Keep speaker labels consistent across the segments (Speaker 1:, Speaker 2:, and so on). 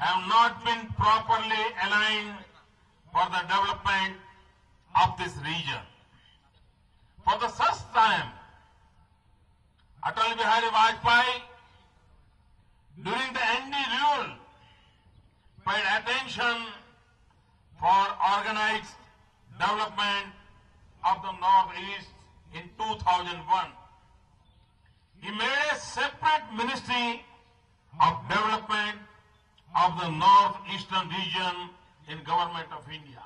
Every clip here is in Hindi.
Speaker 1: have not been properly aligned for the development of this region. For the first time, Atal Bihari Vajpayee, during the ND rule, paid attention for organized development of the Northeast in 2001. He made a separate Ministry of Development of the Northeastern region in Government of India.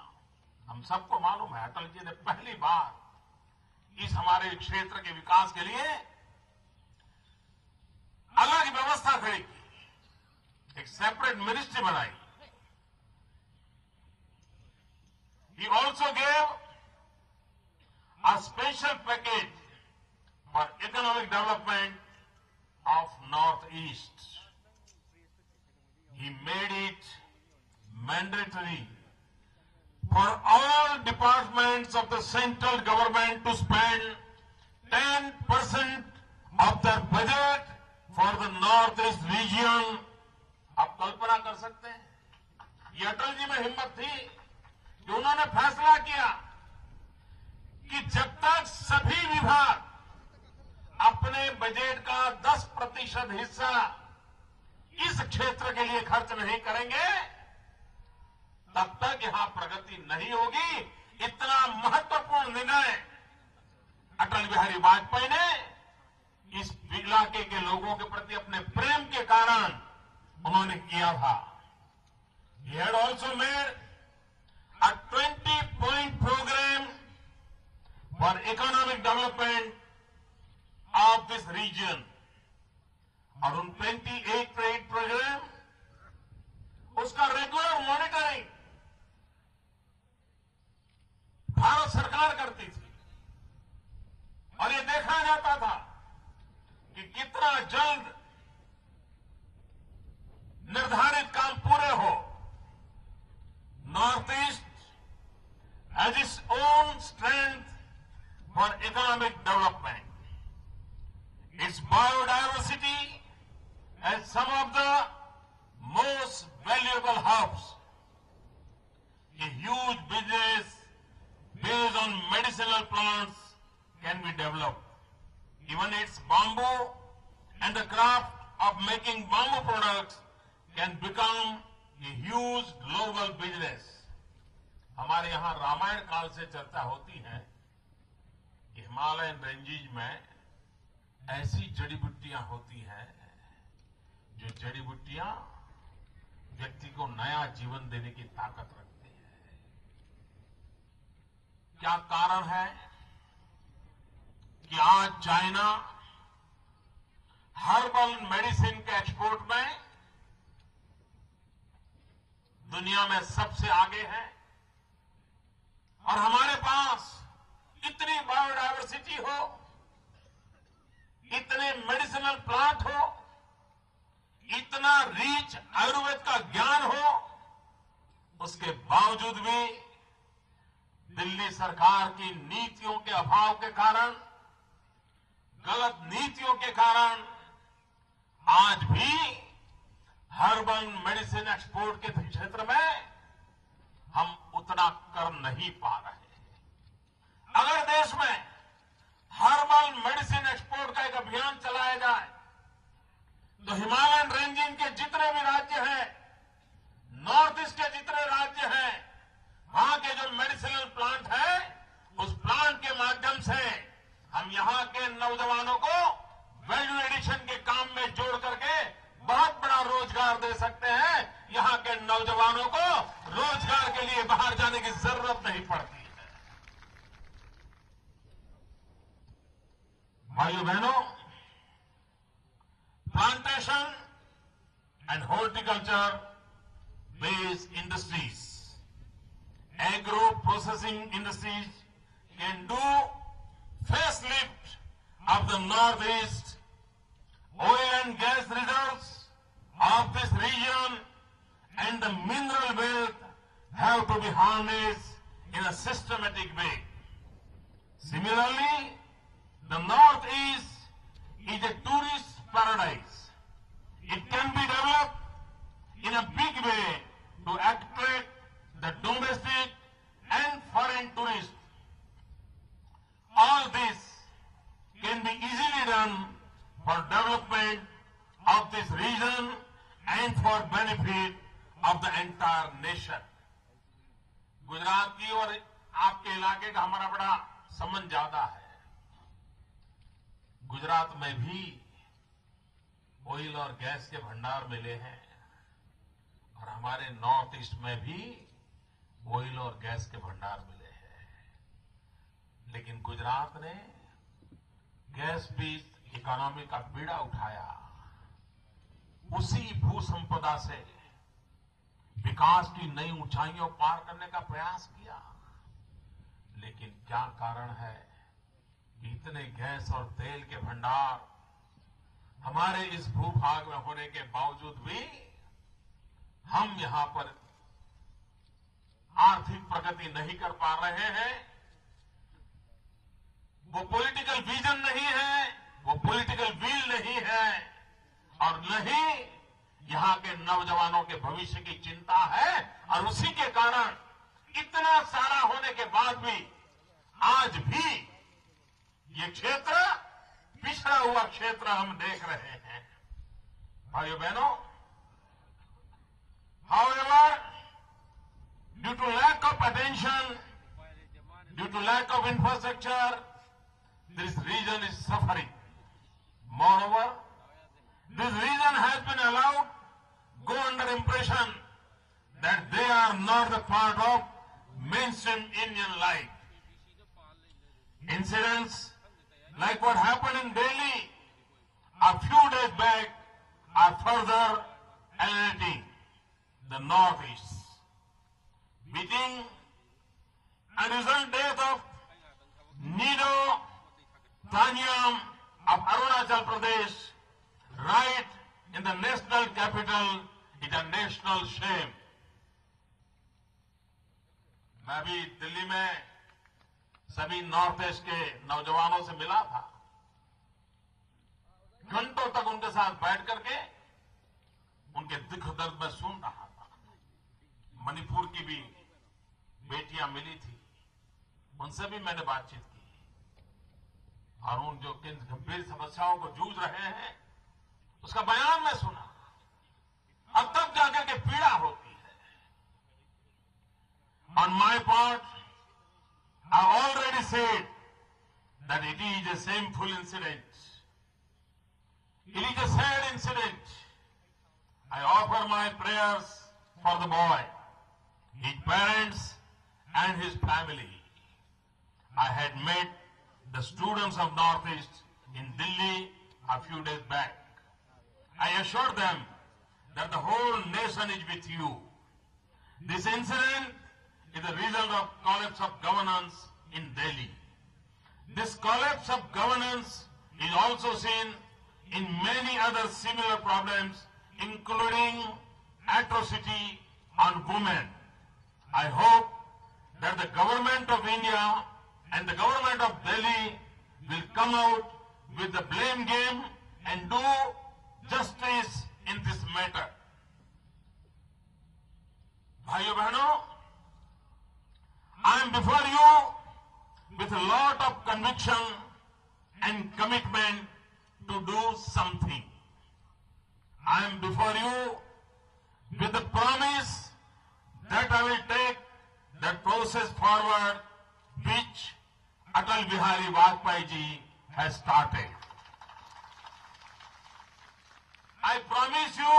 Speaker 1: हम सबको मालूम है अटल जी ने पहली बार इस हमारे क्षेत्र के विकास के लिए अलग व्यवस्था खड़ी की, एक सेपरेट मिनिस्ट्री बनाई. He also gave a special package for economic development of Northeast. He made it mandatory for all departments of the central government to spend 10% of their budget for the Northeast region. आप कल्पना कर सकते हैं, ये अटल जी में हिम्मत थी कि उन्होंने फैसला किया कि जब तक सभी विभाग अपने बजट का 10% हिस्सा इस क्षेत्र के लिए खर्च नहीं करेंगे, तब तक यहां प्रगति नहीं होगी. इतना महत्वपूर्ण निर्णय अटल बिहारी वाजपेयी ने इस इलाके के लोगों के प्रति अपने प्रेम के कारण उन्होंने किया था. He had also made a 20-point program for economic development of this region. और उन 28 प्रोग्राम उसका रेगुलर मॉनिटरिंग भारत सरकार करती थी और ये देखा जाता था कि कितना जल्द निर्धारित काम पूरे हो. North east has its own strength for economic development. Its biodiversity as some of the most valuable hubs. A huge business based on medicinal plants can be developed. Even its bamboo and the craft of making bamboo products can become a huge global business. हमारे यहाँ रामायण काल से चर्चा होती है कि हिमालयन रेंजेज में ऐसी जड़ी बूटियां होती हैं जो जड़ी बूटियां व्यक्ति को नया जीवन देने की ताकत रखती है. क्या कारण है कि आज चाइना हर्बल मेडिसिन के एक्सपोर्ट में दुनिया में सबसे आगे है और हमारे पास इतनी बायोडायवर्सिटी हो, इतने मेडिसिनल प्लांट हो, इतना रीच आयुर्वेद का ज्ञान हो, उसके बावजूद भी दिल्ली सरकार की नीतियों के अभाव के कारण, गलत नीतियों के कारण आज भी हर्बल मेडिसिन एक्सपोर्ट के क्षेत्र में हम उतना कर नहीं पा रहे. अगर देश में हर्बल मेडिसिन एक्सपोर्ट का एक अभियान चलाया जाए तो हिमालयन रेंजिंग के जितने भी राज्य हैं, नॉर्थ ईस्ट के जितने राज्य हैं, वहां के जो मेडिसिनल प्लांट है, उस प्लांट के माध्यम से हम यहां के नौजवानों को वैल्यू एडिशन के काम में जोड़ करके बहुत बड़ा रोजगार दे सकते हैं. यहां के नौजवानों को रोजगार के लिए बाहर जाने की जरूरत नहीं पड़ती है. भाइयों बहनों, plantation and horticulture based industries, agro processing industries can do facelift of the Northeast. Oil and gas reserves of this region and the mineral wealth have to be harnessed in a systematic way. Similarly, the Northeast is a tourist paradise. It can be developed in a big way and for benefit of the entire nation. Gujarat की और आपके इलाके का हमारा बड़ा संबंध ज्यादा है। गुजरात में भी ऑयल और गैस के भंडार मिले हैं और हमारे नॉर्थ ईस्ट में भी ऑयल और गैस के भंडार मिले हैं। लेकिन गुजरात ने गैस बेस्ड इकोनॉमी का बीड़ा उठाया, उसी भू संपदा से विकास की नई ऊंचाइयों पार करने का प्रयास किया। लेकिन क्या कारण है कि इतने गैस और तेल के भंडार हमारे इस भूभाग में होने के बावजूद भी हम यहां पर आर्थिक प्रगति नहीं कर पा रहे हैं? वो पॉलिटिकल विजन नहीं है, वो पॉलिटिकल विल नहीं है और नहीं यहां के नौजवानों के भविष्य की चिंता है। और उसी के कारण इतना सारा होने के बाद भी आज भी ये क्षेत्र पिछड़ा हुआ क्षेत्र हम देख रहे हैं। भाइयों बहनों, however, due to lack of attention, due to lack of infrastructure, this region is suffering. Moreover, this region has been allowed go under impression that they are not a part of mainstream Indian life. Incidents like what happened in Delhi a few days back are further alienating the Northeast. Beating and recent death of Nido Tanyam of Arunachal Pradesh right in the national capital is a national shame. मैं भी दिल्ली में सभी नॉर्थ ईस्ट के नौजवानों से मिला था। घंटों तक उनके साथ बैठ करके उनके दुख दर्द में सुन रहा था। मणिपुर की भी बेटियां मिली थी, उनसे भी मैंने बातचीत की और उन जो किन गंभीर समस्याओं को जूझ रहे हैं उसका बयान मैं सुना और तब जाकर के पीड़ा होती है। On my part, I already said that it is a shameful incident. It is a sad incident. I offer my prayers for the boy, his parents and his family. I had met the students of Northeast in Delhi a few days back. I assured them that the whole nation is with you. This incident is the result of collapse of governance in Delhi. This collapse of governance is also seen in many other similar problems, including atrocity on women. I hope that the government of India and the government of Delhi will come out with the blame game and do justice in this matter. भाइयों बहनों, I am before you with a lot of conviction and commitment to do something. I am before you with the promise that I will take that process forward which Atal Bihari Vajpayee ji has started. I promise you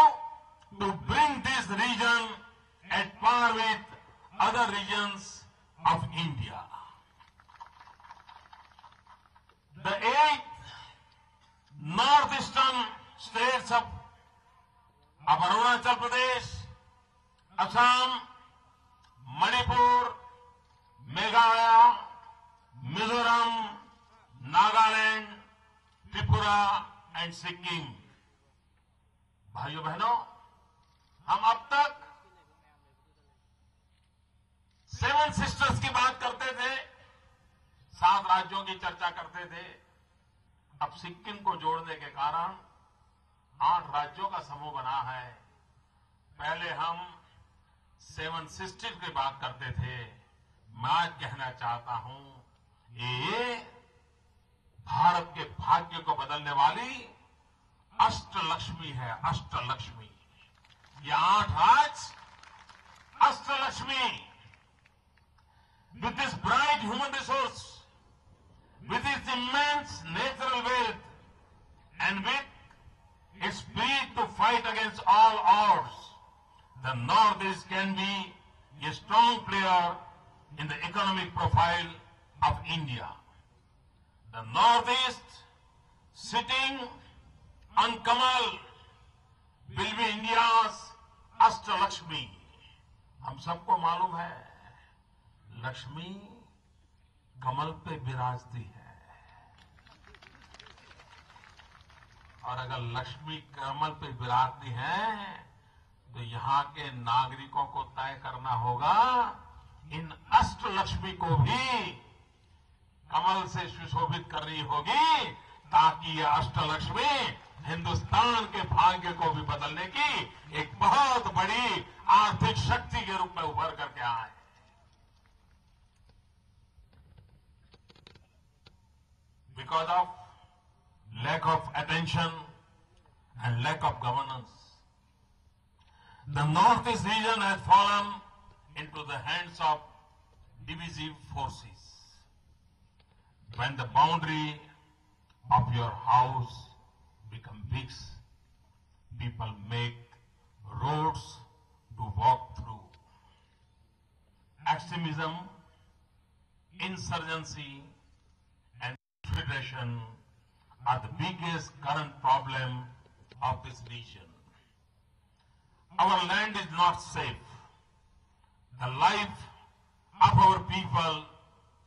Speaker 1: to bring this region at par with other regions of India. The 8 northeastern states of Arunachal Pradesh, Assam, Manipur, Meghalaya, Mizoram, Nagaland, Tripura and Sikkim. भाइयों बहनों, हम अब तक 7 सिस्टर्स की बात करते थे, 7 राज्यों की चर्चा करते थे। अब सिक्किम को जोड़ने के कारण 8 राज्यों का समूह बना है। पहले हम 7 सिस्टर्स की बात करते थे। मैं आज कहना चाहता हूं, ये भारत के भाग्य को बदलने वाली अष्टलक्ष्मी है, अष्टलक्ष्मी। ये 8 आज Ashtalakshmi, with this bright human resource, with its immense natural wealth, and with its spirit to fight against all odds, the Northeast can be a strong player in the economic profile of India. The Northeast, sitting on Kamal, will be India's Ashtalakshmi. हम सबको मालूम है लक्ष्मी कमल पे विराजती है, और अगर लक्ष्मी कमल पे विराजती है तो यहाँ के नागरिकों को तय करना होगा इन अष्टलक्ष्मी को भी कमल से सुशोभित करनी होगी, ताकि यह अष्टलक्ष्मी हिंदुस्तान के भाग्य को भी बदलने की एक बहुत बड़ी आर्थिक शक्ति के रूप में उभर करके आए। Because of lack of attention and lack of governance, the Northeast region has fallen into the hands of divisive forces. When the boundary of your house become fixed, people make roads to walk through. Extremism, insurgency, and federation are the biggest current problem of this region. Our land is not safe. The life of our people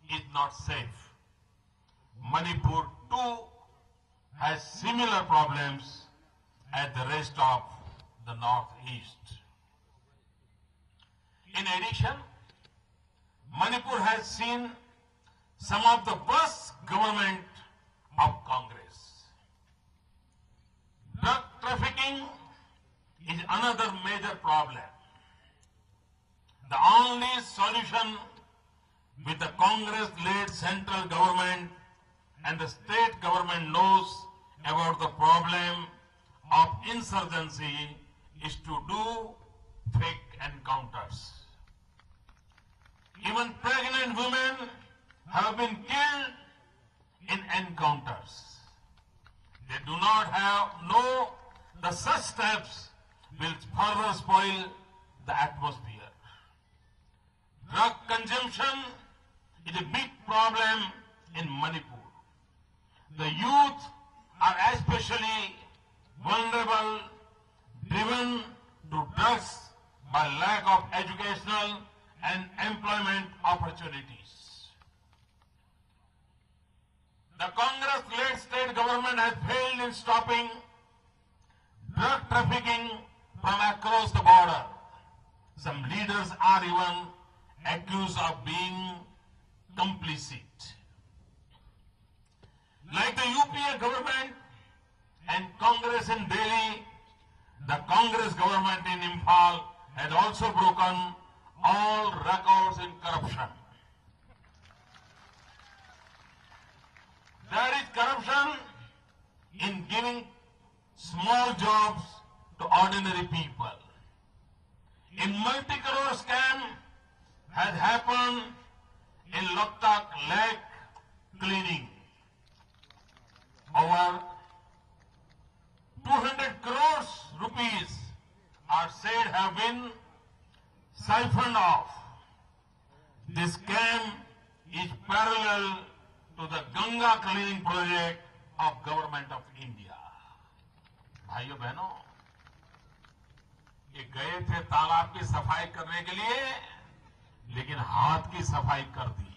Speaker 1: is not safe. Manipur too has similar problems as the rest of the Northeast. In addition, Manipur has seen some of the worst government of Congress. Drug trafficking is another major problem. The only solution with the Congress-led central government and the state government knows about the problem of insurgency is to do fake encounters. Even pregnant women have been killed in encounters. They do not know the such steps will further spoil the atmosphere. Drug consumption is a big problem in Manipur. The youth are especially vulnerable, driven to drugs by lack of educational and employment opportunities. The Congress-led state government has failed in stopping drug trafficking from across the border. Some leaders are even accused of being complicit. Like the UPA government and Congress in Delhi, the Congress government in Imphal has also broken all records in corruption. There is corruption in giving small jobs to ordinary people. A multi-crore scam has happened in Loktak Lake cleaning. Over 200 crores rupees are said have been siphoned off. This scam is parallel to the Ganga cleaning project of Government of India. भाइयों बहनों, ये गए थे तालाब की सफाई करने के लिए, लेकिन हाथ की सफाई कर दी।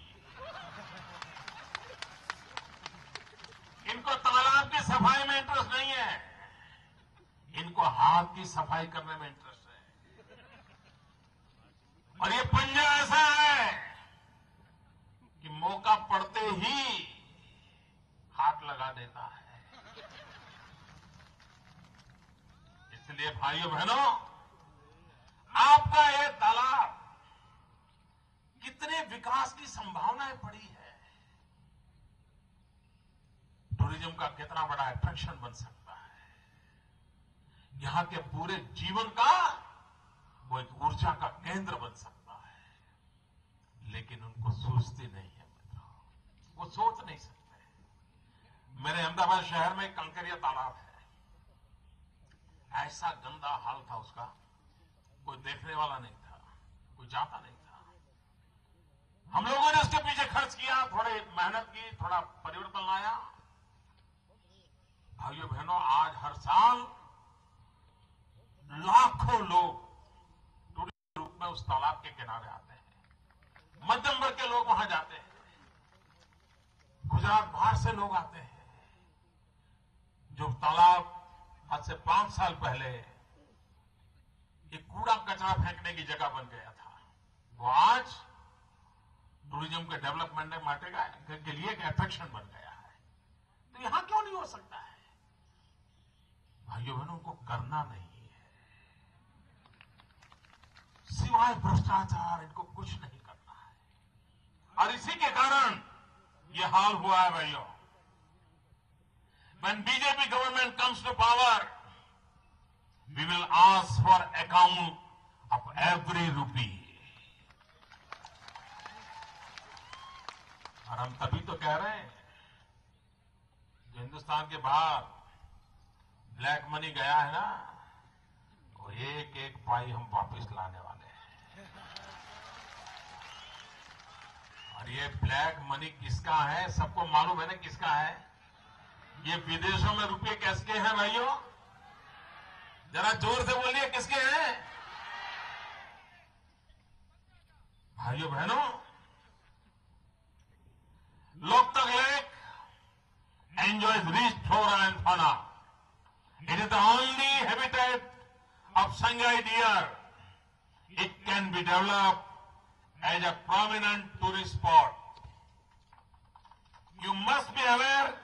Speaker 1: इनको तालाब की सफाई में इंटरेस्ट नहीं है, इनको हाथ की सफाई करने में इंटरेस्ट है। और ये पंजा ऐसा है कि मौका पड़ते ही हाथ लगा देता है। इसलिए भाइयों बहनों, आपका ये तालाब कितने विकास की संभावनाएं पड़ी है, टूरिज्म का कितना बड़ा अट्रैक्शन बन सकता है, यहां के पूरे जीवन का वो एक ऊर्जा का केंद्र बन सकता है, लेकिन उनको सूझती नहीं है मित्रों, वो सोच नहीं सकते। मेरे अहमदाबाद शहर में एक कंकरिया तालाब है, ऐसा गंदा हाल था उसका, कोई देखने वाला नहीं था, कोई जाता नहीं था। हम लोगों ने उसके पीछे खर्च किया, थोड़ी मेहनत की, थोड़ा परिवर्तन लाया। भाइयों बहनों, आज हर साल लाखों लोग टूरिस्ट के रूप में उस तालाब के किनारे आते हैं। मध्यम वर्ग के लोग वहां जाते हैं, गुजरात बाहर से लोग आते हैं। जो तालाब आज से 5 साल पहले एक कूड़ा कचरा फेंकने की जगह बन गया था, वो आज टूरिज्म के डेवलपमेंट के लिए एक अट्रैक्शन बन गया है। तो यहां क्यों नहीं हो सकता है? भाइयों बहनों, को करना नहीं है, सिवाय भ्रष्टाचार इनको कुछ नहीं करना है। और इसी के कारण ये हाल हुआ है भाइयों। When BJP government comes to power, we will ask for account of every rupee. और हम तभी तो कह रहे हैं, जो हिंदुस्तान के बाहर ब्लैक मनी गया है ना, वो एक एक पाई हम वापस लाने वाले हैं। और ये ब्लैक मनी किसका है, सबको मालूम है ना किसका है? ये विदेशों में रुपये किसके हैं भाइयों? जरा जोर से बोलिए, किसके हैं? भाइयों बहनों, Loktak lake enjoys rich flora and fauna. It is the only habitat of Shanghai deer. It can be developed as a prominent tourist spot. You must be aware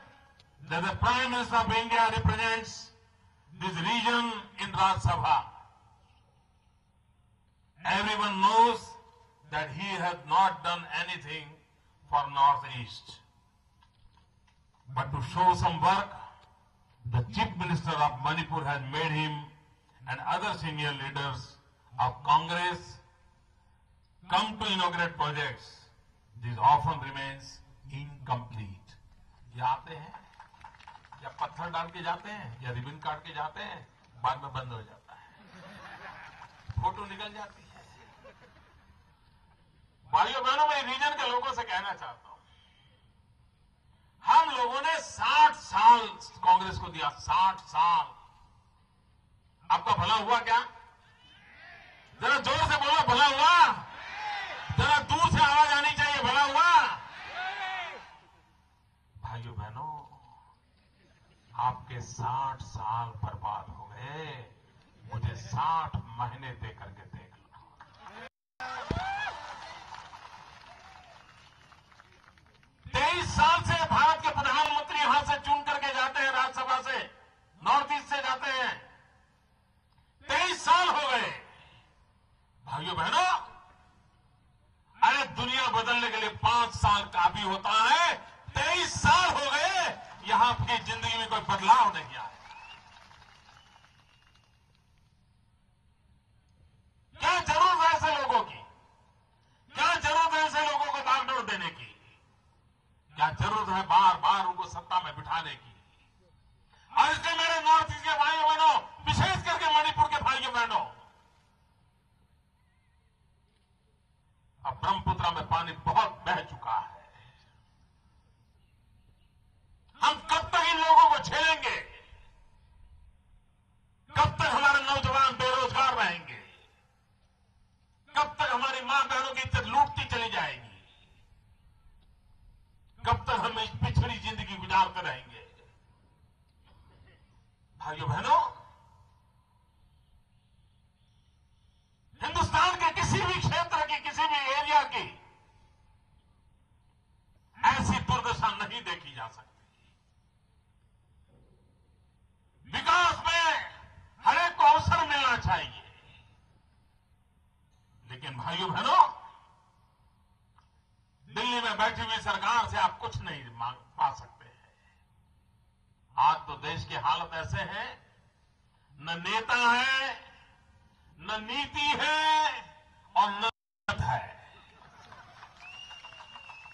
Speaker 1: that the Prime Minister of India represents this region in Rajya Sabha. Everyone knows that he has not done anything for Northeast. But to show some work, the Chief Minister of Manipur has made him and other senior leaders of Congress come to inaugurate projects. This often remains incomplete. ये आते हैं या पत्थर डाल के जाते हैं या रिबन काट के जाते हैं, बाद में बंद हो जाता है, फोटो निकल जाती है। भाइयों बहनों, मैं रीजन के लोगों से कहना चाहता हूं, हम लोगों ने 60 साल कांग्रेस को दिया, 60 साल। आपका भला हुआ क्या? जरा जोर से बोलो, भला हुआ? जरा दूर से आवाज आनी चाहिए, भला हुआ? भाइयों बहनों, आपके 60 साल बर्बाद हो गए, मुझे 60 महीने दे करके देख लो। 23 साल से भारत के प्रधानमंत्री यहां से चुन करके जाते हैं, राज्यसभा से, नॉर्थ ईस्ट से जाते हैं। 23 साल हो गए। भाइयों बहनों, अरे दुनिया बदलने के लिए 5 साल काफी होता है। 23 साल हो गए, यहां आपकी जिंदगी में कोई बदलाव नहीं आया। क्या जरूरत है ऐसे लोगों की? क्या जरूरत है ऐसे लोगों को बागडोर देने की? क्या जरूरत है बार बार उनको सत्ता में बिठाने की? और इसलिए मेरे नॉर्थ ईस्ट के भाइयों बहनों, विशेष करके मणिपुर के भाइयों बहनों, अब ब्रह्मपुत्र में पानी बहुत बह चुका है। हम कब तक इन लोगों को झेलेंगे? कब तक हमारे नौजवान बेरोजगार रहेंगे? कब तक हमारी मां बहनों की इज्जत लूटती चली जाएगी? कब तक हम इस पिछड़ी जिंदगी गुजारते रहेंगे? भाइयों बहनों, हिंदुस्तान के किसी भी क्षेत्र की, किसी भी एरिया की ऐसी दुर्दशा नहीं देखी जा सकती। विकास में हर एक को अवसर मिलना चाहिए, लेकिन भाइयों बहनों, दिल्ली में बैठी हुई सरकार से आप कुछ नहीं पा सकते हैं। आज तो देश की हालत ऐसे है, न नेता है, न नीति है और न